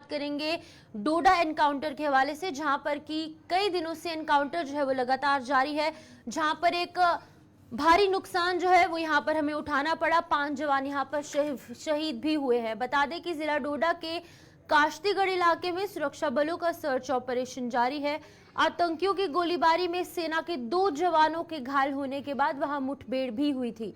करेंगे डोडा एनकाउंटर के हवाले से, जहां पर कि कई दिनों से एनकाउंटर जो है वो लगातार जारी है, जहां पर एक भारी नुकसान जो है वो यहाँ पर हमें उठाना पड़ा। 5 जवान यहाँ पर शहीद भी हुए हैं। बता दें कि जिला डोडा के काश्तीगढ़ इलाके में सुरक्षा बलों का सर्च ऑपरेशन जारी है। आतंकियों की गोलीबारी में सेना के 2 जवानों के घायल होने के बाद वहां मुठभेड़ भी हुई थी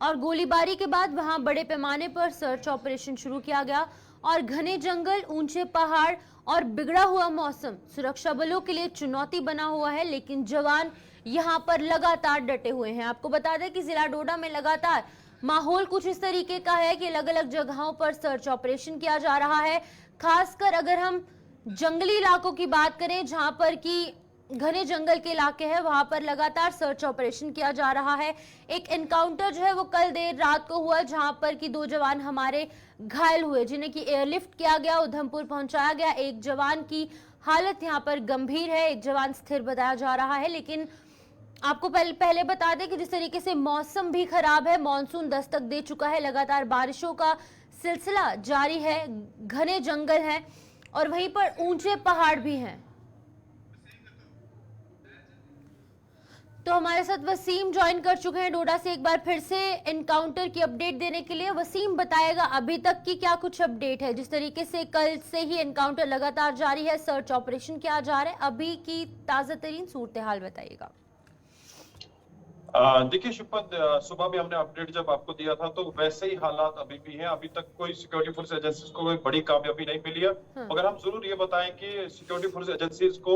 और गोलीबारी के बाद वहां बड़े पैमाने पर सर्च ऑपरेशन शुरू किया गया और घने जंगल, ऊंचे पहाड़ और बिगड़ा हुआ मौसम सुरक्षा बलों के लिए चुनौती बना हुआ है, लेकिन जवान यहां पर लगातार डटे हुए हैं। आपको बता दें कि जिला डोडा में लगातार माहौल कुछ इस तरीके का है कि अलग अलग जगहों पर सर्च ऑपरेशन किया जा रहा है। खासकर अगर हम जंगली इलाकों की बात करें, जहां पर कि घने जंगल के इलाके हैं, वहां पर लगातार सर्च ऑपरेशन किया जा रहा है। एक एनकाउंटर जो है वो कल देर रात को हुआ, जहां पर कि 2 जवान हमारे घायल हुए, जिन्हें कि एयरलिफ्ट किया गया, उधमपुर पहुंचाया गया। एक जवान की हालत यहां पर गंभीर है, एक जवान स्थिर बताया जा रहा है। लेकिन आपको पहले बता दें कि जिस तरीके से मौसम भी खराब है, मानसून दस्तक दे चुका है, लगातार बारिशों का सिलसिला जारी है, घने जंगल हैं और वहीं पर ऊंचे पहाड़ भी हैं। तो हमारे साथ वसीम ज्वाइन कर चुके हैं डोडा से, एक बार फिर से एनकाउंटर की अपडेट देने के लिए। वसीम, बताएगा अभी तक की क्या कुछ अपडेट है? जिस तरीके से कल से ही एनकाउंटर लगातार जारी है, सर्च ऑपरेशन किया जा रहा है, अभी की ताजा तरीन सूरत हाल बताइएगा। देखिए शिवपत, सुबह भी हमने अपडेट जब आपको दिया था तो वैसे ही हालात अभी भी हैं। अभी तक कोई सिक्योरिटी फोर्स एजेंसीज को कोई बड़ी कामयाबी नहीं मिली है। मगर हम जरूर ये बताएं कि सिक्योरिटी फोर्स एजेंसीज को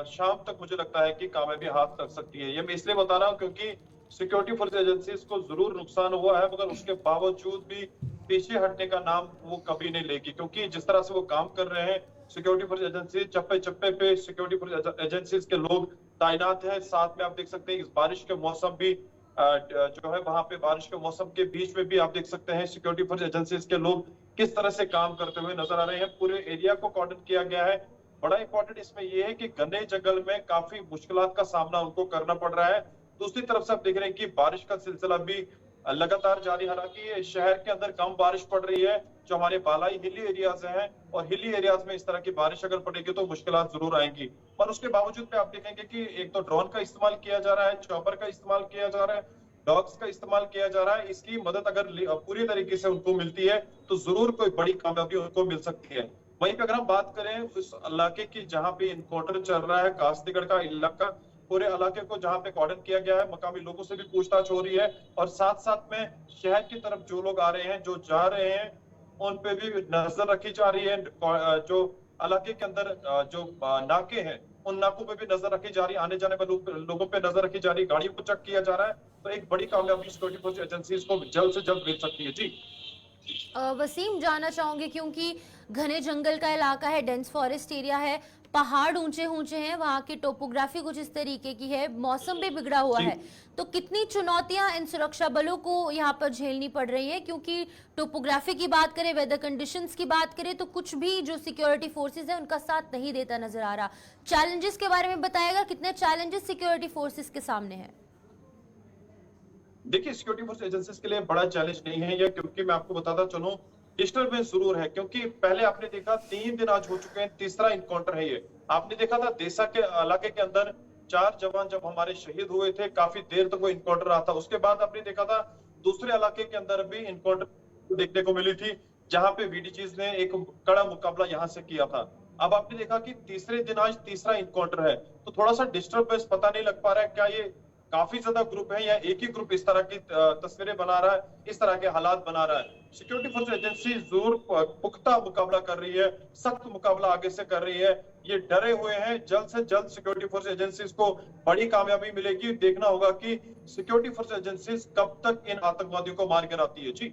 शाम तक मुझे लगता है कि कामयाबी हाथ लग सकती है। ये मैं इसलिए बता रहा हूँ क्योंकि सिक्योरिटी फोर्स एजेंसीज को जरूर नुकसान हुआ है, मगर उसके बावजूद भी पीछे हटने का नाम वो कभी नहीं लेगी, क्योंकि जिस तरह से वो काम कर रहे हैं सिक्योरिटी फोर्स एजेंसी, चप्पे चप्पे पे सिक्योरिटी फोर्स एजेंसीज के लोग तैनात है। साथ में आप देख सकते हैं इस बारिश के मौसम भी जो है वहां पे बारिश के मौसम के बीच में भी आप देख सकते हैं सिक्योरिटी फोर्स एजेंसीज के लोग किस तरह से काम करते हुए नजर आ रहे हैं। पूरे एरिया को कॉर्डन किया गया है। बड़ा इंपॉर्टेंट इसमें यह है कि घने जंगल में काफी मुश्किलात का सामना उनको करना पड़ रहा है। दूसरी तरफ से आप देख रहे हैं कि बारिश का सिलसिला भी लगातार जारी, हालांकि शहर के अंदर कम बारिश पड़ रही है, जो हमारे बालाई हिली एरियाज हैं, और हिली एरियाज में इस तरह की बारिश अगर पड़ेगी तो मुश्किलात जरूर आएंगी। पर उसके बावजूद भी आप देखेंगे कि एक तो ड्रोन का इस्तेमाल किया जा रहा है, चॉपर का इस्तेमाल किया जा रहा है, डॉग्स का इस्तेमाल किया जा रहा है। इसकी मदद अगर पूरी तरीके से उनको मिलती है तो जरूर कोई बड़ी कामयाबी उनको मिल सकती है। वहीं पे अगर हम बात करें उस इलाके की जहां पे इनकाउंटर चल रहा है, काश्तीगढ़ का इलाका, पूरे इलाके को जहां पे कॉर्डन किया गया है, मकामी लोगों से भी पूछताछ हो रही है और साथ साथ में शहर की तरफ जो लोग आ रहे हैं, जो जा रहे हैं, उन पे भी नजर रखी जा रही है। जो इलाके के अंदर जो नाके हैं, उन नाकों पे भी नजर रखी जा रही है, आने जाने वाले लोगों पे नजर रखी जा रही है, गाड़ियों को चेक किया जा रहा है। तो एक बड़ी कामयाबी सिक्योरिटी फोर्स एजेंसीज को जल्द से जल्द मिल सकती है। जी वसीम, जानना चाहूंगे क्योंकि घने जंगल का इलाका है, डेंस फॉरेस्ट एरिया है, पहाड़ ऊंचे ऊंचे हैं, वहां की टोपोग्राफी कुछ इस तरीके की है, मौसम भी बिगड़ा हुआ है, तो कितनी चुनौतियां इन सुरक्षा बलों को यहाँ पर झेलनी पड़ रही है? क्योंकि टोपोग्राफी की बात करें, वेदर कंडीशंस की बात करें, तो कुछ भी जो सिक्योरिटी फोर्सेज है उनका साथ नहीं देता नजर आ रहा। चैलेंजेस के बारे में बताएगा, कितने चैलेंजेस सिक्योरिटी फोर्सेज के सामने है? देखिए, सिक्योरिटी फोर्स एजेंसीज के लिए बड़ा चैलेंज नहीं है ये, क्योंकि मैं आपको बताता चलूं डिस्टर्बेंस जरूर है, क्योंकि पहले आपने देखा 3 दिन आज हो चुके हैं, तीसरा इनकाउंटर है ये। आपने देखा था देसा के इलाके के अंदर 4 जवान जब हमारे शहीद हुए थे, काफी देर तक वो इनकाउंटर रहा था। उसके बाद आपने देखा था दूसरे इलाके के अंदर भी इनकाउंटर देखने को मिली थी, जहां पे बीडीजीज ने एक कड़ा मुकाबला यहां से किया था। अब आपने देखा कि तीसरे दिन आज तीसरा इनकाउंटर है, तो थोड़ा सा डिस्टर्बेंस पता नहीं लग पा रहा है क्या ये काफी ज्यादा ग्रुप है या एक ही ग्रुप इस तरह की तस्वीरें बना रहा है, इस तरह के हालात बना रहा है। सिक्योरिटी फोर्स एजेंसी जरूर पुख्ता मुकाबला कर रही है, सख्त मुकाबला आगे से कर रही है। ये डरे हुए हैं, जल्द से जल्द सिक्योरिटी फोर्स एजेंसीज को बड़ी कामयाबी मिलेगी। देखना होगा कि सिक्योरिटी फोर्स एजेंसीज कब तक इन आतंकवादियों को मार गिराती है। जी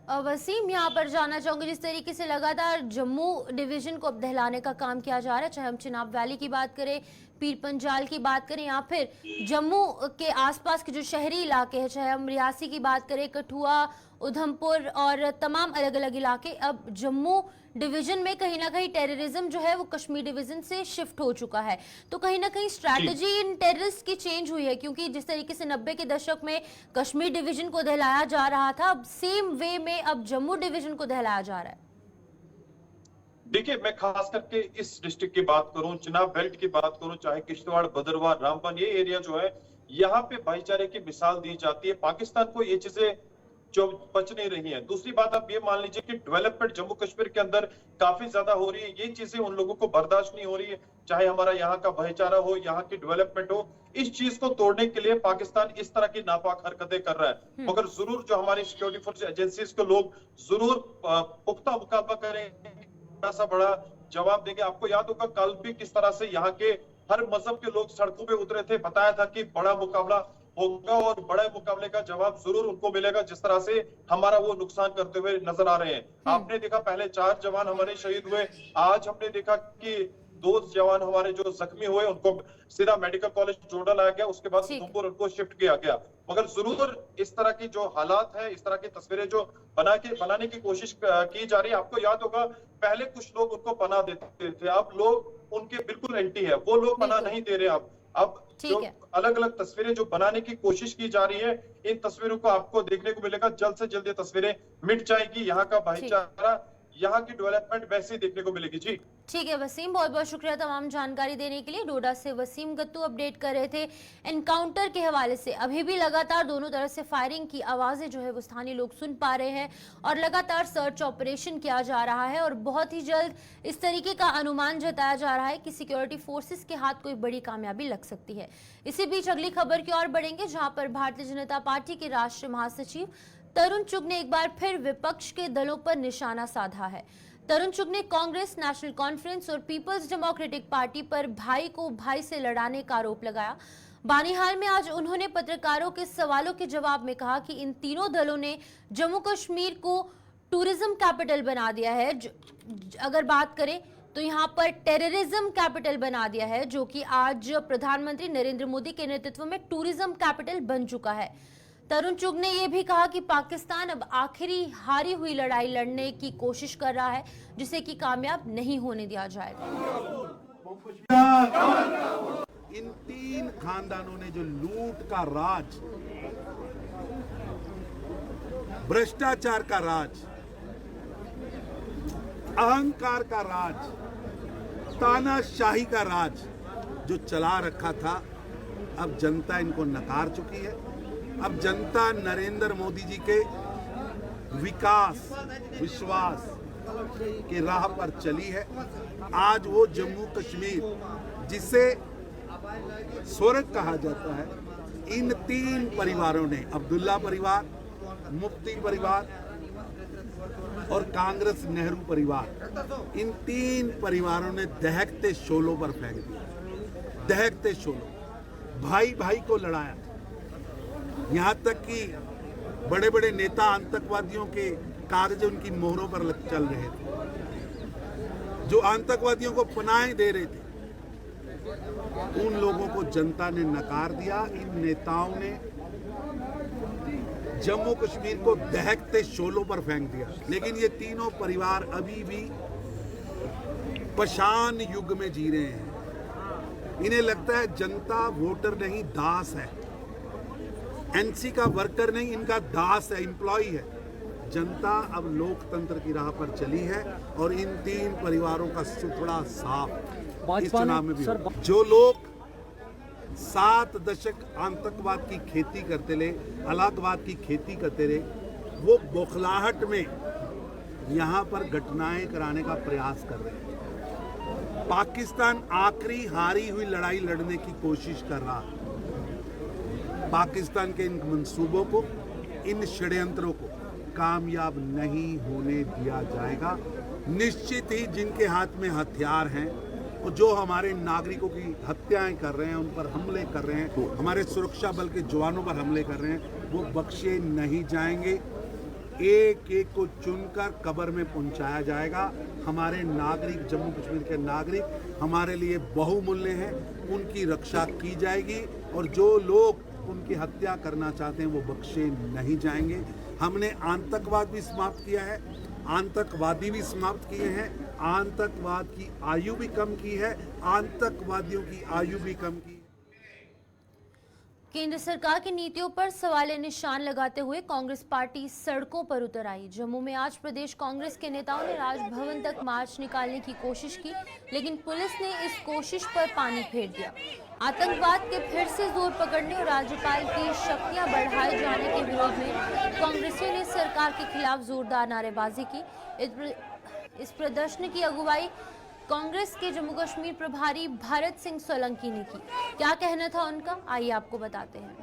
वसीम, यहाँ पर जानना चाहूंगी, जिस तरीके से लगातार जम्मू डिवीजन को अब दहलाने का काम किया जा रहा है, चाहे हम चिनाब वैली की बात करें, पीर पंजाल की बात करें, या फिर जम्मू के आसपास के जो शहरी इलाके हैं, चाहे हम रियासी की बात करें, कठुआ, उधमपुर और तमाम अलग अलग इलाके, अब जम्मू डिवीजन में कहीं ना कहीं टेररिज्म जो है वो कश्मीर डिवीजन से शिफ्ट हो चुका है। तो कहीं ना कहीं स्ट्रैटेजी इन टेररिस्ट की चेंज हुई है, क्योंकि जिस तरीके से 90 के दशक में कश्मीर डिवीजन को दहलाया जा रहा था, अब सेम वे में अब जम्मू डिवीजन को दहलाया जा रहा है। देखिए, मैं खास करके इस डिस्ट्रिक्ट की बात करूं, चिनाब बेल्ट की बात करूं, चाहे किश्तवाड़, भद्रवाह, रामबन, ये एरिया जो है, यहाँ पे भाईचारे की मिसाल दी जाती है। पाकिस्तान को ये चीजें जो बच नहीं रही हैं। दूसरी बात आप ये मान लीजिए कि डेवलपमेंट जम्मू कश्मीर के अंदर काफी ज्यादा हो रही है। ये चीजें उन लोगों को बर्दाश्त नहीं हो रही है, चाहे हमारा यहाँ का भाईचारा हो, यहाँ की डेवलपमेंट हो। इस चीज को तोड़ने के लिए पाकिस्तान इस तरह की नापाक हरकतें कर रहा है। मगर जरूर जो हमारी सिक्योरिटी फोर्स एजेंसीज के लोग जरूर पुख्ता मुकाबला करेंगे, बड़ा सा बड़ा जवाब देंगे। आपको याद होगा कल भी किस तरह से यहाँ के हर मजहब के लोग सड़कों पे उतरे थे, बताया था कि बड़ा मुकाबला होगा और बड़े मुकाबले का जवाब जरूर उनको मिलेगा, जिस तरह से हमारा वो नुकसान करते हुए नजर आ रहे हैं। आपने देखा पहले 4 जवान हमारे शहीद हुए, आज हमने देखा कि 2 जवान हमारे जो जख्मी हुए उनको सीधा मेडिकल कॉलेज जोड़ा लाया गया, उसके बाद उधमपुर उनको शिफ्ट किया गया। मगर जरूर इस तरह की जो हालात है, इस तरह की तस्वीरें जो बनाने की कोशिश की जा रही है। आपको याद होगा पहले कुछ लोग उनको पनाह देते थे, अब लोग उनके बिल्कुल एंटी है, वो लोग पनाह नहीं दे रहे। अब जो अलग अलग तस्वीरें जो बनाने की कोशिश की जा रही है, इन तस्वीरों को आपको देखने को मिलेगा। जल्द से जल्द ये तस्वीरें मिट जाएगी, यहाँ का भाईचारा, यहाँ की डेवलपमेंट वैसे ही देखने को मिलेगी। जी ठीक है वसीम, बहुत बहुत शुक्रिया तमाम जानकारी देने के लिए। डोडा से वसीम गत्तू अपडेट कर रहे थे एनकाउंटर के हवाले से। अभी भी लगातार दोनों तरफ से फायरिंग की आवाजें जो है वो स्थानीय लोग सुन पा रहे हैं और लगातार सर्च ऑपरेशन किया जा रहा है और बहुत ही जल्द इस तरीके का अनुमान जताया जा रहा है कि सिक्योरिटी फोर्सेस के हाथ कोई बड़ी कामयाबी लग सकती है। इसी बीच अगली खबर की ओर बढ़ेंगे, जहां पर भारतीय जनता पार्टी के राष्ट्रीय महासचिव तरुण चुग ने एक बार फिर विपक्ष के दलों पर निशाना साधा है। तरुण चुग ने कांग्रेस, नेशनल कॉन्फ्रेंस और पीपल्स डेमोक्रेटिक पार्टी पर भाई को भाई से लड़ाने का आरोप लगाया। बानीहाल में आज उन्होंने पत्रकारों के सवालों के जवाब में कहा कि इन तीनों दलों ने जम्मू कश्मीर को टूरिज्म कैपिटल बना दिया है। अगर बात करें तो यहाँ पर टेररिज्म कैपिटल बना दिया है, जो कि आज प्रधानमंत्री नरेंद्र मोदी के नेतृत्व में टूरिज्म कैपिटल बन चुका है। तरुण चुग ने यह भी कहा कि पाकिस्तान अब आखिरी हारी हुई लड़ाई लड़ने की कोशिश कर रहा है, जिसे कि कामयाब नहीं होने दिया जाएगा। इन 3 खानदानों ने जो लूट का राज, भ्रष्टाचार का राज, अहंकार का राज, तानाशाही का राज जो चला रखा था, अब जनता इनको नकार चुकी है। अब जनता नरेंद्र मोदी जी के विकास, विश्वास के राह पर चली है। आज वो जम्मू कश्मीर जिसे स्वर्ग कहा जाता है, इन 3 परिवारों ने, अब्दुल्ला परिवार, मुफ्ती परिवार और कांग्रेस नेहरू परिवार, इन 3 परिवारों ने दहकते शोलों पर फेंक दिया। दहकते शोलों, भाई भाई को लड़ाया। यहाँ तक कि बड़े बड़े नेता आतंकवादियों के कागज उनकी मोहरों पर चल रहे थे, जो आतंकवादियों को पनाहें दे रहे थे, उन लोगों को जनता ने नकार दिया। इन नेताओं ने जम्मू कश्मीर को दहकते शोलों पर फेंक दिया। लेकिन ये तीनों परिवार अभी भी पाषाण युग में जी रहे हैं। इन्हें लगता है जनता वोटर नहीं, दास है। एनसी का वर्कर नहीं, इनका दास है, एम्प्लॉय है। जनता अब लोकतंत्र की राह पर चली है और इन 3 परिवारों का सुथड़ा साफ इस चुनाव में भी होगा। जो लोग 7 दशक आतंकवाद की खेती करते रहे, अलगाववाद की खेती करते रहे, वो बौखलाहट में यहाँ पर घटनाएं कराने का प्रयास कर रहे हैं। पाकिस्तान आखिरी हारी हुई लड़ाई लड़ने की कोशिश कर रहा है। पाकिस्तान के इन मंसूबों को, इन षड्यंत्रों को कामयाब नहीं होने दिया जाएगा। निश्चित ही जिनके हाथ में हथियार हैं और जो हमारे नागरिकों की हत्याएं कर रहे हैं, उन पर हमले कर रहे हैं, हमारे सुरक्षा बल के जवानों पर हमले कर रहे हैं, वो बख्शे नहीं जाएंगे। एक एक को चुनकर कब्र में पहुंचाया जाएगा। हमारे नागरिक, जम्मू कश्मीर के नागरिक हमारे लिए बहुमूल्य हैं, उनकी रक्षा की जाएगी और जो लोग उनकी हत्या करना चाहते हैं वो बख्शे नहीं जाएंगे। हमने आतंकवाद भी समाप्त किया है, आतंकवादी भी समाप्त किए हैं, आतंकवाद की आयु भी कम की है, आतंकवादियों की आयु भी कम की। केंद्र सरकार की नीतियों पर सवालिया निशान लगाते हुए कांग्रेस पार्टी सड़कों पर उतर आई। जम्मू में आज प्रदेश कांग्रेस के नेताओं ने राजभवन तक मार्च निकालने की कोशिश की, लेकिन पुलिस ने इस कोशिश पर पानी फेर दिया। आतंकवाद के फिर से जोर पकड़ने और राज्यपाल की शक्तियां बढ़ाए जाने के विरोध में कांग्रेसियों ने सरकार के खिलाफ जोरदार नारेबाजी की। इस प्रदर्शन की अगुवाई कांग्रेस के जम्मू कश्मीर प्रभारी भारत सिंह सोलंकी ने की। क्या कहना था उनका, आइए आपको बताते हैं।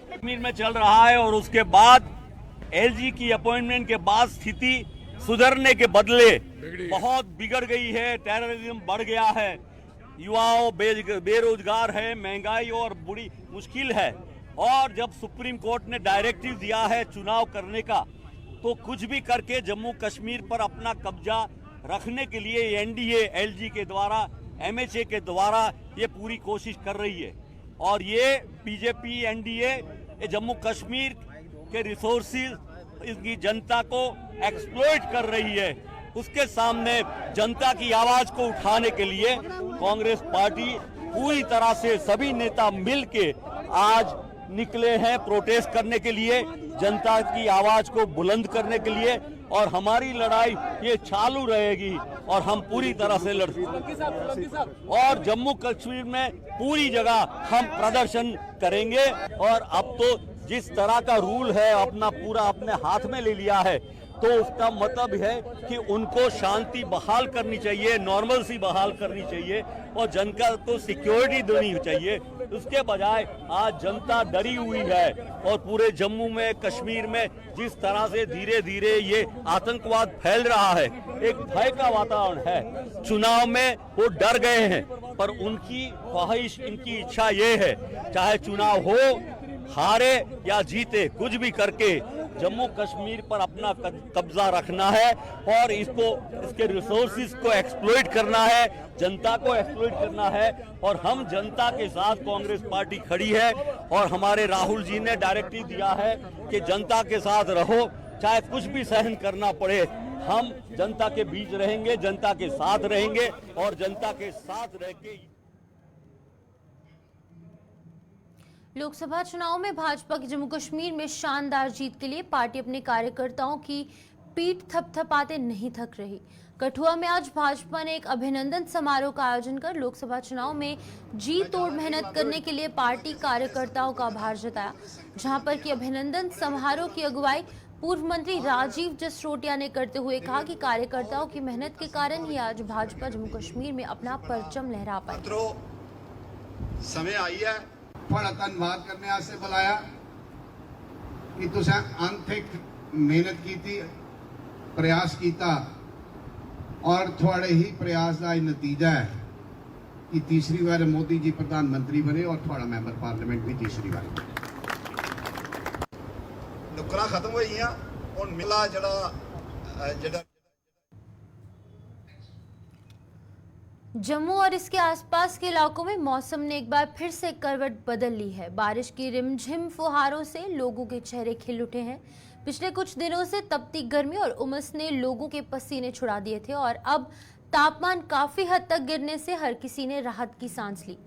कश्मीर में चल रहा है और उसके बाद एलजी की अपॉइंटमेंट के बाद स्थिति सुधरने के बदले बहुत बिगड़ गई है। टेररिज्म बढ़ गया है, युवाओं बेरोजगार है, महंगाई और बुरी मुश्किल है। और जब सुप्रीम कोर्ट ने डायरेक्टिव दिया है चुनाव करने का, तो कुछ भी करके जम्मू कश्मीर पर अपना कब्जा रखने के लिए एनडीए एलजी के द्वारा, एमएचए के द्वारा ये पूरी कोशिश कर रही है। और ये बीजेपी एनडीए जम्मू कश्मीर के रिसोर्सेज, इसकी जनता को एक्सप्लॉइट कर रही है। उसके सामने जनता की आवाज को उठाने के लिए कांग्रेस पार्टी पूरी तरह से सभी नेता मिलके आज निकले हैं प्रोटेस्ट करने के लिए, जनता की आवाज को बुलंद करने के लिए। और हमारी लड़ाई ये चालू रहेगी और हम पूरी तरह से लड़ेंगे और जम्मू कश्मीर में पूरी जगह हम प्रदर्शन करेंगे। और अब तो जिस तरह का रूल है अपना पूरा अपने हाथ में ले लिया है, तो उसका मतलब है कि उनको शांति बहाल करनी चाहिए, नॉर्मल सी बहाल करनी चाहिए और जनता को सिक्योरिटी देनी चाहिए। उसके बजाय आज जनता डरी हुई है और पूरे जम्मू में, कश्मीर में जिस तरह से धीरे धीरे ये आतंकवाद फैल रहा है, एक भय का वातावरण है। चुनाव में वो डर गए हैं, पर उनकी ख्वाहिश, इनकी इच्छा ये है चाहे चुनाव हो, हारे या जीते, कुछ भी करके जम्मू कश्मीर पर अपना कब्जा रखना है और इसके रिसोर्सेज को एक्सप्लॉइट करना है, जनता को एक्सप्लॉइट करना है। और हम जनता के साथ कांग्रेस पार्टी खड़ी है और हमारे राहुल जी ने डायरेक्टिव दिया है कि जनता के साथ रहो, चाहे कुछ भी सहन करना पड़े, हम जनता के बीच रहेंगे, जनता के साथ रहेंगे और जनता के साथ रहेंगे। लोकसभा चुनाव में भाजपा की जम्मू कश्मीर में शानदार जीत के लिए पार्टी अपने कार्यकर्ताओं की पीठ थपथपाते नहीं थक रही। कठुआ में आज भाजपा ने एक अभिनंदन समारोह का आयोजन कर लोकसभा चुनाव में जी तोड़ मेहनत करने के लिए पार्टी कार्यकर्ताओं का आभार जताया, जहां पर कि अभिनंदन समारोह की अगुवाई पूर्व मंत्री राजीव जसरोटिया ने करते हुए कहा कि कार्यकर्ताओं की मेहनत के कारण ही आज भाजपा जम्मू कश्मीर में अपना परचम लहरा पाई। समय आई है थोड़ा धन्यवाद करने वास्ते बुलाया कि तुसें अंतिक मेहनत की थी, प्रयास किया और थोड़े ही प्रयास का नतीजा है कि तीसरी बार मोदी जी प्रधानमंत्री बने और थोड़ा मैंबर पार्लियामेंट भी तीसरी बार। नुकरा खत्म हुई हैं और मिला जड़ा जम्मू और इसके आसपास के इलाकों में मौसम ने एक बार फिर से करवट बदल ली है। बारिश की रिमझिम फुहारों से लोगों के चेहरे खिल उठे हैं। पिछले कुछ दिनों से तपती गर्मी और उमस ने लोगों के पसीने छुड़ा दिए थे और अब तापमान काफी हद तक गिरने से हर किसी ने राहत की सांस ली।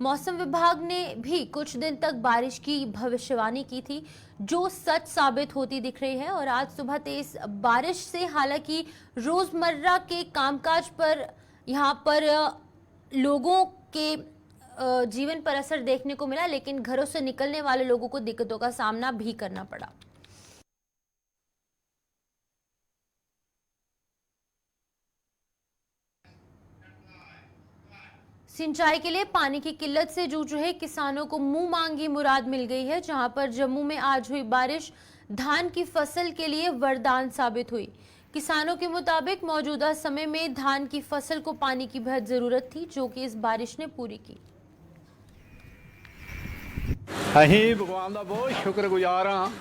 मौसम विभाग ने भी कुछ दिन तक बारिश की भविष्यवाणी की थी, जो सच साबित होती दिख रही है। और आज सुबह तेज बारिश से हालांकि रोजमर्रा के कामकाज पर यहाँ पर लोगों के जीवन पर असर देखने को मिला, लेकिन घरों से निकलने वाले लोगों को दिक्कतों का सामना भी करना पड़ा। सिंचाई के लिए पानी की किल्लत से जूझ रहे किसानों को मुंह मांगी मुराद मिल गई है, जहां पर जम्मू में आज हुई बारिश धान की फसल के लिए वरदान साबित हुई। किसानों के मुताबिक मौजूदा समय में धान की फसल को पानी की बेहद जरूरत थी, जो कि इस बारिश ने पूरी की। अहीं भगवान का बहुत शुक्रगुजार हाँ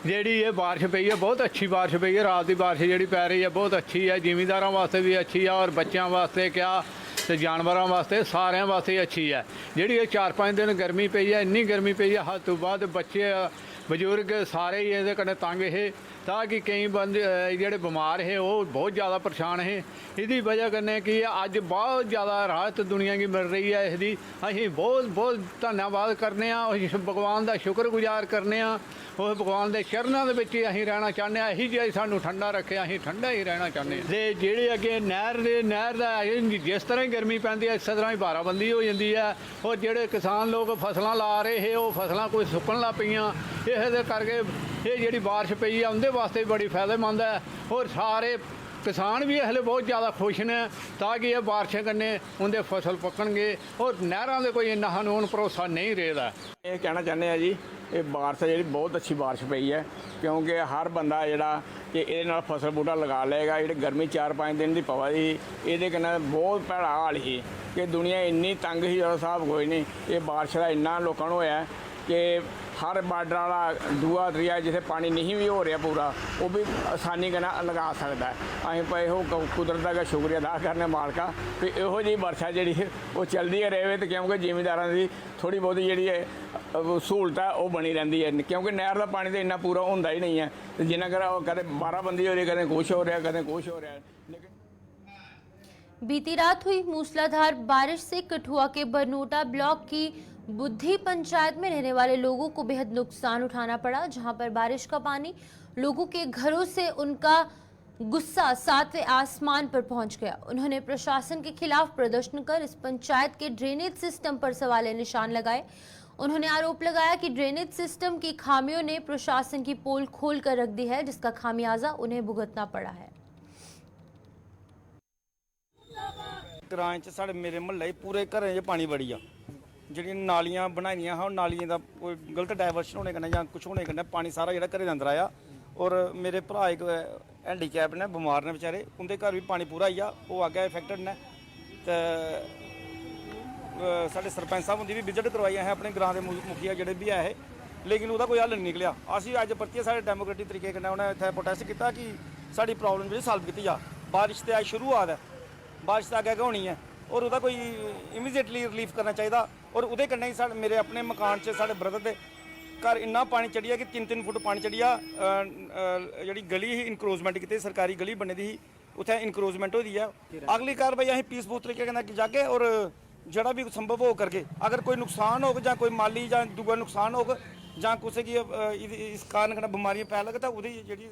जी ये बारिश पई है, बहुत अच्छी बारिश पई है। रात की बारिश जी पै रही है बहुत अच्छी है, जिमींदारों वास्ते भी अच्छी है और बच्चों वास्ते क्या तो जानवरों वास्ते सारे वास्ते अच्छी है। जी 4-5 दिन गर्मी पई है, इन्नी गर्मी पई है हद तो बाद बच्चे बजुर्ग सारे ही ये कन्नै तंग है ਤਾਂ ਕਿ ਕਈ ਬੰਦੇ ਜਿਹੜੇ ਬਿਮਾਰ ਹੈ ਉਹ ਬਹੁਤ ਜ਼ਿਆਦਾ ਪਰੇਸ਼ਾਨ ਹੈ। ਇਹਦੀ ਵਜ੍ਹਾ ਕਰਨੇ ਕਿ ਅੱਜ ਬਹੁਤ ਜ਼ਿਆਦਾ ਰਾਹਤ ਦੁਨੀਆ ਦੀ ਮਿਲ ਰਹੀ ਹੈ। इसदी ਅਸੀਂ ਬਹੁਤ ਬਹੁਤ ਧੰਨਵਾਦ ਕਰਨੇ ਆ, ਭਗਵਾਨ ਦਾ ਸ਼ੁਕਰਗੁਜ਼ਾਰ ਕਰਨੇ ਆ। ਉਹ ਭਗਵਾਨ ਦੇ ਚਰਨਾਂ ਦੇ ਵਿੱਚ ਹੀ ਅਸੀਂ ਰਹਿਣਾ ਚਾਹੁੰਦੇ ਹਾਂ। ਇਹੀ ਜੇ ਸਾਨੂੰ ਠੰਡਾ ਰੱਖਿਆ, ਅਸੀਂ ਠੰਡਾ ਹੀ ਰਹਿਣਾ ਚਾਹੁੰਦੇ ਹਾਂ। ਤੇ ਜਿਹੜੇ ਅੱਗੇ ਨਹਿਰ ਦਾ ਜਿਸ ਤਰ੍ਹਾਂ ਹੀ ਗਰਮੀ ਪੈਂਦੀ ਹੈ ਇਸੇ ਤਰ੍ਹਾਂ ਹੀ ਬਾਰਾਬੰਦੀ ਹੋ ਜਾਂਦੀ ਹੈ। ਔਰ ਜਿਹੜੇ ਕਿਸਾਨ ਲੋਕ ਫਸਲਾਂ ਲਾ ਰਹੇ ਹੈ ਉਹ ਫਸਲਾਂ ਕੋਈ ਸੁੱਕਣ ਲੱਗ ਪਈਆਂ। ਇਹਦੇ ਕਰਕੇ ਇਹ ਜਿਹੜੀ ਬਾਰਿਸ਼ ਪਈ ਆ ਉਹਦੇ ਵਾਸਤੇ ਵੀ ਬੜੀ ਫਾਇਦੇਮੰਦ ਹੈ। ਔਰ ਸਾਰੇ किसान भी हले बहुत ज़्यादा खुश ने ताकि ये बारिशें कन्नै उनके फसल पकणगे और नहरों के कोई इन्ना सानूं हुण भरोसा नहीं रहा। ਇਹ ਕਹਿਣਾ ਚਾਹੁੰਦੇ ਆ ਜੀ, ਇਹ ਬਾਰਿਸ਼ ਜਿਹੜੀ ਬਹੁਤ ਅੱਛੀ ਬਾਰਿਸ਼ ਪਈ ਹੈ, ਕਿਉਂਕਿ ਹਰ ਬੰਦਾ ਜਿਹੜਾ ਕਿ ਇਹਦੇ ਨਾਲ ਫਸਲ ਬੂਟਾ ਲਗਾ ਲਏਗਾ। ਜਿਹੜੀ ਗਰਮੀ 4-5 ਦਿਨ ਦੀ ਪਵਾ ਦੀ ਇਹਦੇ ਕਨਾਂ ਬਹੁਤ ਭੈੜਾ ਹਾਲ ਸੀ ਕਿ ਦੁਨੀਆ ਇੰਨੀ ਤੰਗ ਸੀ, ਜਦੋਂ ਹਿਸਾਬ ਕੋਈ ਨਹੀਂ। ਇਹ ਬਾਰਿਸ਼ ਦਾ ਇੰਨਾ ਲੋਕਾਂ ਨੂੰ ਹੋਇਆ ਕਿ हर बार्डर वाला दूआ दरिया जिसे पानी नहीं भी हो रहा पूरा वो भी आसानी के लगा सकता है। अं पर यो कुदरत का शुक्रिया अदा करने मालका कि यहो जी वर्षा जी वो चलती रहे, तो क्योंकि जिमीदारों की थोड़ी बहुत जी सहूलत है वो बनी रही है, क्योंकि नहर का पानी तो इन्ना पूरा होंगे ही नहीं है। तो जिन्ना कर कदें बाराबंदी हो रही, कदें कुछ हो रहा, कदें कुछ हो रहा। लेकिन बीती रात हुई मूसलाधार बारिश से कठुआ के बरनोटा ब्लॉक की बुद्धि पंचायत में रहने वाले लोगों को बेहद नुकसान उठाना पड़ा, जहां पर बारिश का पानी लोगों के घरों से उनका गुस्सा 7वें आसमान पर पहुंच गया। उन्होंने प्रशासन के खिलाफ प्रदर्शन कर इस पंचायत के ड्रेनेज सिस्टम पर सवालिया निशान लगाए। उन्होंने आरोप लगाया कि ड्रेनेज सिस्टम की खामियों ने प्रशासन की पोल खोल कर रख दी है, जिसका खामियाजा उन्हें भुगतना पड़ा है। ग्रां च साढ़े मेरे महल्ले पूरे घरें च पानी बड़ी आ, ਜਿਹੜੀਆਂ ਨਾਲੀਆਂ ਬਣਾਈਆਂ ਹਾਂ ਨਾਲੀਆਂ ਦਾ ਕੋਈ ਗਲਤ ਡਾਇਵਰਸ਼ਨ ਹੋਣੇ ਕਰਨਾ ਜਾਂ ਕੁਝ ਹੋਣੇ ਕਰਨਾ ਪਾਣੀ ਸਾਰਾ ਜਿਹੜਾ ਘਰੇ ਦੇ ਅੰਦਰ ਆਇਆ। ਔਰ ਮੇਰੇ ਭਰਾ ਇੱਕ ਹੈਂਡੀਕੈਪ ਨੇ, ਬਿਮਾਰ ਨੇ ਵਿਚਾਰੇ, ਉਹਦੇ ਘਰ ਵੀ ਪਾਣੀ ਪੂਰਾ ਹੀ ਆ, ਉਹ ਅੱਗੇ ਇਫੈਕਟਡ ਨੇ। ਤੇ ਸਾਡੇ ਸਰਪੰਚ ਸਾਹਿਬ ਹੁੰਦੀ ਵੀ ਵਿਜ਼ਿਟ ਕਰਵਾਈਆਂ ਹੈ ਆਪਣੇ ਗ੍ਰਾਂ ਦੇ ਮੁਖੀਆ ਜਿਹੜੇ ਵੀ ਆਏ, ਲੇਕਿਨ ਉਹਦਾ ਕੋਈ ਹੱਲ ਨਹੀਂ ਨਿਕਲਿਆ। ਅਸੀਂ ਅੱਜ ਪਰਤੀਏ ਸਾਡੇ ਡੈਮੋਕ੍ਰੈਟਿਕ ਤਰੀਕੇ ਨਾਲ ਉਹਨੇ ਇੱਥੇ ਪ੍ਰੋਟੈਸਟ ਕੀਤਾ ਕਿ ਸਾਡੀ ਪ੍ਰੋਬਲਮ ਜਿਹੜੀ ਸੋਲਵ ਕੀਤੀ ਜਾ। ਬਾਰਿਸ਼ ਤੇ ਅੱਜ ਸ਼ੁਰੂਆਤ ਹੈ, ਬਾਰਿਸ਼ ਤਾਂ ਅੱਗੇ ਹੋਣੀ ਹੈ और ਉਹਦਾ ਕੋਈ ਇਮੀਡੀਏਟਲੀ ਰਿਲੀਫ ਕਰਨਾ ਚਾਹੀਦਾ। और ਉਹਦੇ ਕੰਨੇ ਹੀ ਸਾਡੇ ਮੇਰੇ ਆਪਣੇ ਮਕਾਨ 'ਚ ਸਾਡੇ ਬ੍ਰਦਰ ਦੇ ਘਰ ਇੰਨਾ ਪਾਣੀ ਚੜਿਆ ਕਿ 3-3 ਫੁੱਟ ਪਾਣੀ ਚੜਿਆ। ਜਿਹੜੀ ਗਲੀ ਹੀ ਇਨਕਰੋਚਮੈਂਟ ਕੀਤੀ, ਸਰਕਾਰੀ ਗਲੀ ਬਣੇ ਦੀ ਸੀ, ਉੱਥੇ ਇਨਕਰੋਚਮੈਂਟ ਹੋਈ ਹੈ। ਅਗਲੀ ਕਾਰਵਾਈ ਅਸੀਂ ਪੀਸਫੁਲ ਤਰੀਕੇ ਨਾਲ ਜਾ ਕੇ ਔਰ ਜਿਹੜਾ ਵੀ ਸੰਭਵ ਹੋ ਕਰਕੇ ਅਗਰ ਕੋਈ ਨੁਕਸਾਨ ਹੋਵੇ ਜਾਂ ਕੋਈ ਮਾਲੀ ਜਾਂ ਦੂਜਾ ਨੁਕਸਾਨ ਹੋਵੇ ਜਾਂ ਕਿਸੇ ਕੀ ਇਸ ਕਾਰਨ ਕਿਹੜਾ ਬਿਮਾਰੀਆਂ ਫੈਲ ਲਗੇ ਤਾਂ ਉਹਦੀ ਜਿਹੜੀ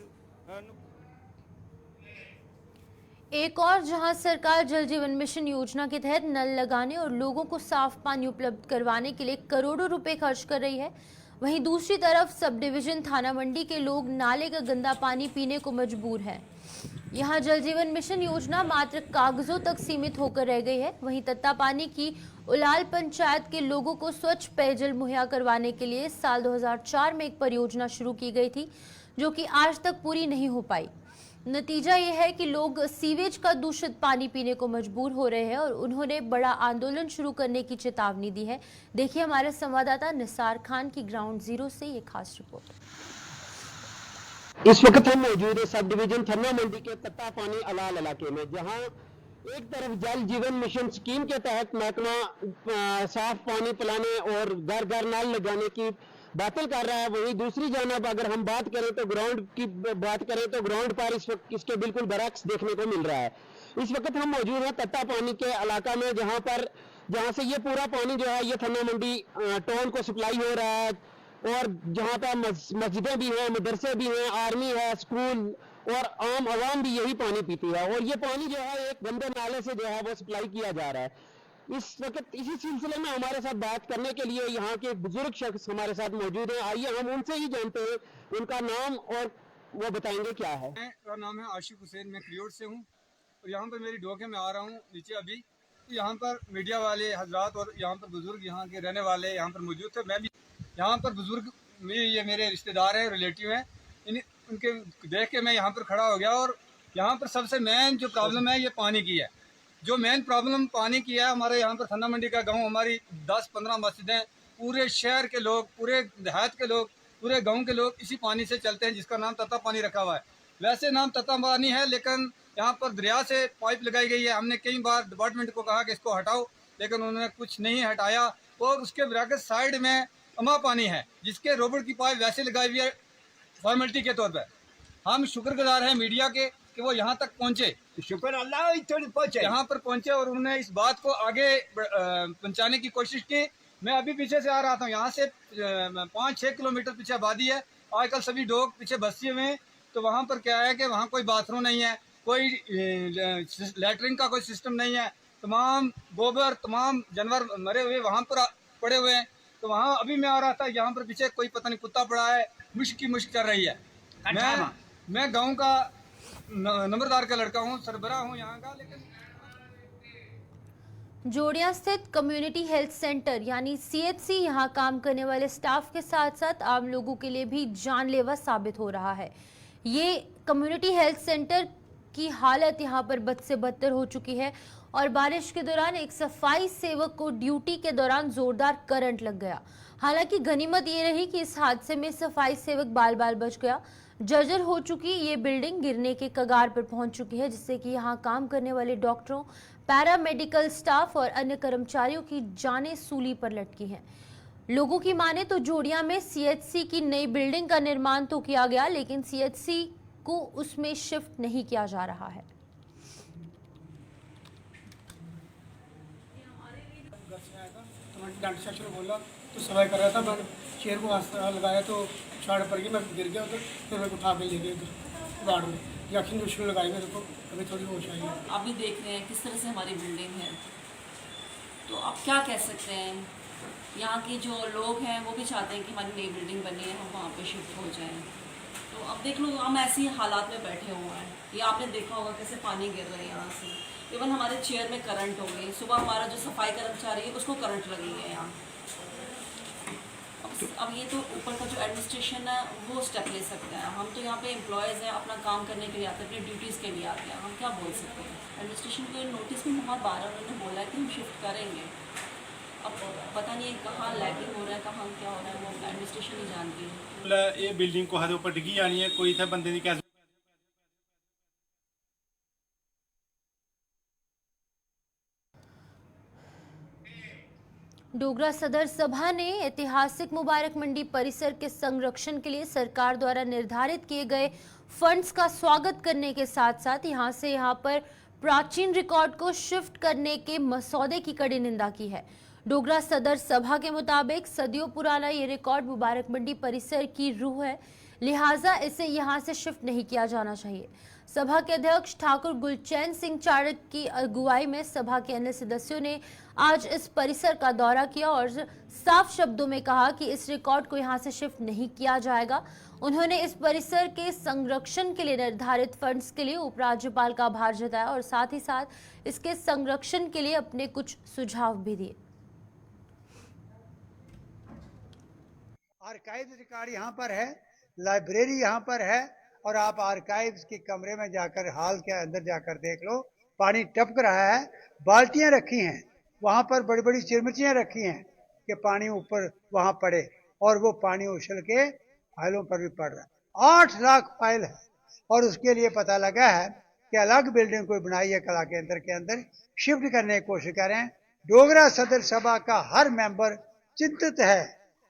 एक और जहां सरकार जल जीवन मिशन योजना के तहत नल लगाने और लोगों को साफ पानी उपलब्ध करवाने के लिए करोड़ों रुपए खर्च कर रही है, वहीं दूसरी तरफ सब डिवीजन थाना मंडी के लोग नाले का गंदा पानी पीने को मजबूर हैं। यहां जल जीवन मिशन योजना मात्र कागजों तक सीमित होकर रह गई है। वहीं तत्ता पानी की उलाल पंचायत के लोगों को स्वच्छ पेयजल मुहैया करवाने के लिए साल 2004 में एक परियोजना शुरू की गई थी, जो कि आज तक पूरी नहीं हो पाई। नतीजा ये है कि लोग सीवेज का दूषित पानी पीने को मजबूर हो रहे हैं और उन्होंने बड़ा आंदोलन शुरू करने की चेतावनी दी है। देखिए हमारे संवाददाता निसार खान की ग्राउंड जीरो से ये खास रिपोर्ट। इस वक्त हम मौजूद है सब डिवीजन थन्ना मंडी के तत्ता पानी अलाल इलाके में, जहां एक तरफ जल जीवन मिशन स्कीम के तहत महकमा साफ पानी पिलाने और घर घर नल लगाने की बातें कर रहा है, वहीं दूसरी जानब अगर हम बात करें तो ग्राउंड की बात करें तो ग्राउंड पर इस वक्त इसके बिल्कुल बरक्स देखने को मिल रहा है। इस वक्त हम मौजूद हैं तत्ता पानी के इलाका में, जहां से ये पूरा पानी जो है ये थन्ना मंडी टाउन को सप्लाई हो रहा है। और जहां पर मस्जिदें भी हैं, मदरसे भी हैं, आर्मी है, स्कूल और आम आवाम भी यही पानी पीती है। और ये पानी जो है एक गंदे नाले से जो है वो सप्लाई किया जा रहा है। इस वक्त इसी सिलसिले में हमारे साथ बात करने के लिए यहाँ के बुजुर्ग शख्स हमारे साथ मौजूद हैं। आइए हम उनसे ही जानते हैं उनका नाम और वो बताएंगे क्या है। मेरा नाम है आशिक हुसैन, मैं क्रियोट से हूँ और यहाँ पर मेरी डोके में आ रहा हूँ नीचे अभी। तो यहाँ पर मीडिया वाले हजरात और यहाँ पर बुजुर्ग यहाँ के रहने वाले यहाँ पर मौजूद थे। मैं भी यहाँ पर बुजुर्ग ये मेरे रिश्तेदार हैं, रिलेटिव हैं, उनके देख के मैं यहाँ पर खड़ा हो गया। और यहाँ पर सबसे मेन जो प्रॉब्लम है ये पानी की है। जो मेन प्रॉब्लम पानी की है, हमारे यहाँ पर थन्ना मंडी का गांव, हमारी 10-15 मस्जिदें, पूरे शहर के लोग, पूरे देहात के लोग, पूरे गांव के लोग इसी पानी से चलते हैं, जिसका नाम तत्ता पानी रखा हुआ है। वैसे नाम तत्ता पानी है, लेकिन यहाँ पर दरिया से पाइप लगाई गई है। हमने कई बार डिपार्टमेंट को कहा कि इसको हटाओ, लेकिन उन्होंने कुछ नहीं हटाया। और उसके बराबर साइड में अमा पानी है, जिसके रोबड़ की पाइप वैसे लगाई हुई है फॉर्मेलिटी के तौर पर। हम शुक्रगुजार हैं मीडिया के कि वो यहाँ तक पहुँचे, शुक्र अल्लाह पहुंचे। यहाँ पर पहुँचे और उन्होंने इस बात को आगे पहुँचाने की कोशिश की। मैं अभी पीछे से आ रहा था, यहाँ से 5-6 किलोमीटर पीछे आबादी है। आजकल सभी लोग पीछे बसे हुए हैं, तो वहाँ पर क्या है कि वहाँ कोई बाथरूम नहीं है, कोई लैटरिन का कोई सिस्टम नहीं है, तमाम गोबर, तमाम जानवर मरे हुए वहाँ पर पड़े हुए हैं। तो वहाँ अभी मैं आ रहा था, यहाँ पर पीछे कोई पता नहीं कुत्ता पड़ा है, मुश्क की मुश्क चल रही है। मैं गाँव का नंबरदार का लड़का हूँ, सरबराह हूँ यहाँ का। लेकिन जोड़िया स्थित कम्युनिटी हेल्थ सेंटर यानी CHC यहाँ काम करने वाले स्टाफ के साथ साथ आम लोगों के लिए भी जानलेवा साबित हो रहा है। ये कम्युनिटी हेल्थ सेंटर की हालत यहाँ पर बद से बदतर हो चुकी है और बारिश के दौरान एक सफाई सेवक को ड्यूटी के दौरान जोरदार करंट लग गया। हालांकि गनीमत ये रही कि इस हादसे में सफाई सेवक बाल बाल बच गया। जर्जर हो चुकी ये बिल्डिंग गिरने के कगार पर पहुंच चुकी है, जिससे कि यहाँ काम करने वाले डॉक्टरों, पैरामेडिकल स्टाफ और अन्य कर्मचारियों की जानें सूली पर लटकी हैं। लोगों की माने तो जोड़िया में CHC की नई बिल्डिंग का निर्माण तो किया गया, लेकिन CHC को उसमें शिफ्ट नहीं किया जा रहा है। डॉक्टर शास्त्री बोला तो सफाई कर रहा था, मैंने चेयर को हाथ लगाया तो छाड़ पड़ गई, मैं गिर गया उधर, फिर मेरे को उठा के ले गए उधर गार्ड में, इंजेक्शन लगाई मेरे को, अभी थोड़ी होश आई है। आप भी देख रहे हैं किस तरह से हमारी बिल्डिंग है, तो आप क्या कह सकते हैं? यहाँ के जो लोग हैं वो भी चाहते हैं कि हमारी नई बिल्डिंग बनी है, हम वहाँ पे शिफ्ट हो जाएं। तो अब देख लो, हम ऐसी हालात में बैठे हुए हैं। ये आपने देखा होगा कैसे पानी गिर रहा है यहाँ से, इवन हमारे चेयर में करंट हो गई। सुबह हमारा जो सफाई कर्मचारी है उसको करंट लगी है यहाँ। अब ये तो ऊपर का जो एडमिनिस्ट्रेशन है वो स्टेप ले सकते हैं। हम तो यहाँ पे एम्प्लॉयज़ हैं, अपना काम करने के लिए आते हैं, अपनी ड्यूटीज़ के लिए आते हैं, हम क्या बोल सकते हैं? एडमिनिस्ट्रेशन को नोटिस में बहुत बार उन्होंने बोला है कि हम शिफ्ट करेंगे। अब पता नहीं कहाँ लैगिंग हो रहा है, कहाँ क्या हो रहा है, वो एडमिनिस्ट्रेशन ही जानती है। ये बिल्डिंग को हद ऊपर डिगी जानी है, कोई इतने बंदे की कैसे डोगरा सदर सभा ने ऐतिहासिक मुबारक मंडी परिसर के संरक्षण के लिए सरकार द्वारा निर्धारित किए गए फंड्स का स्वागत करने के साथ साथ यहाँ पर प्राचीन रिकॉर्ड को शिफ्ट करने के मसौदे की कड़ी निंदा की है। डोगरा सदर सभा के मुताबिक सदियों पुराना ये रिकॉर्ड मुबारक मंडी परिसर की रूह है, लिहाजा इसे यहाँ से शिफ्ट नहीं किया जाना चाहिए। सभा के अध्यक्ष ठाकुर गुलचैन सिंह चाड़क की अगुवाई में सभा के अन्य सदस्यों ने आज इस परिसर का दौरा किया और साफ शब्दों में कहा कि इस रिकॉर्ड को यहां से शिफ्ट नहीं किया जाएगा। उन्होंने इस परिसर के संरक्षण के लिए निर्धारित फंड्स के लिए उपराज्यपाल का आभार जताया और साथ ही साथ इसके संरक्षण के लिए अपने कुछ सुझाव भी दिए। आर्काइव्स रिकॉर्ड यहाँ पर है, लाइब्रेरी यहाँ पर है, और आप आर्काइव्स के कमरे में जाकर, हॉल के अंदर जाकर देख लो, पानी टपक रहा है, बाल्टियां रखी हैं, वहाँ पर बड़ी बड़ी चिरमिचियाँ रखी हैं कि पानी ऊपर वहाँ पड़े, और वो पानी उछल के फाइलों पर भी पड़ रहा है। 8 लाख फाइल है, और उसके लिए पता लगा है कि अलग बिल्डिंग कोई बनाई है कला केंद्र के अंदर, शिफ्ट करने की कोशिश करें। डोगरा सदर सभा का हर मेंबर चिंतित है,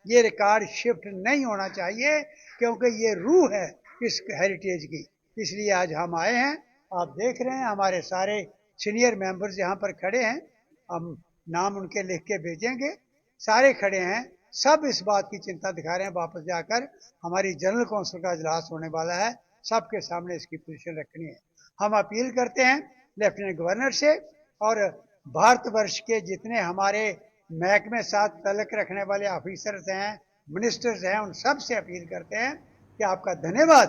ये रिकॉर्ड शिफ्ट नहीं होना चाहिए, क्योंकि ये रूह है इस हेरिटेज की। इसलिए आज हम आए हैं। आप देख रहे हैं हमारे सारे सीनियर मेंबर्स यहाँ पर खड़े हैं, हम नाम उनके लिख के भेजेंगे, सारे खड़े हैं, सब इस बात की चिंता दिखा रहे हैं। वापस जाकर हमारी जनरल काउंसिल का इजलास होने वाला है, सबके सामने इसकी पोजीशन रखनी है। हम अपील करते हैं लेफ्टिनेंट गवर्नर से और भारतवर्ष के जितने हमारे महकमे साथ तल्लक रखने वाले ऑफिसर्स हैं, मिनिस्टर्स हैं, उन सब से अपील करते हैं कि आपका धन्यवाद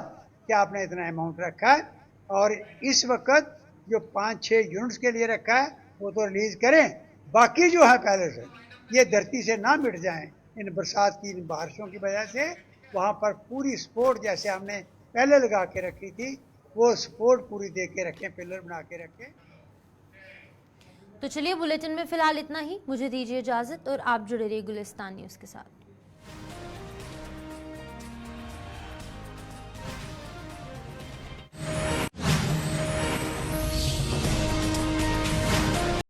कि आपने इतना अमाउंट रखा है, और इस वक्त जो 5-6 यूनिट्स के लिए रखा है वो तो रिलीज करें, बाकी जो है पहले से ये धरती से ना मिट जाएं इन बरसात की, इन बारिशों की वजह से। वहाँ पर पूरी सपोर्ट जैसे हमने पहले लगा के रखी थी, वो सपोर्ट पूरी दे के रखें, पिलर बना के रखें। तो चलिए बुलेटिन में फिलहाल इतना ही, मुझे दीजिए इजाजत और आप जुड़े रहिए गुलिस्तान न्यूज़ के साथ।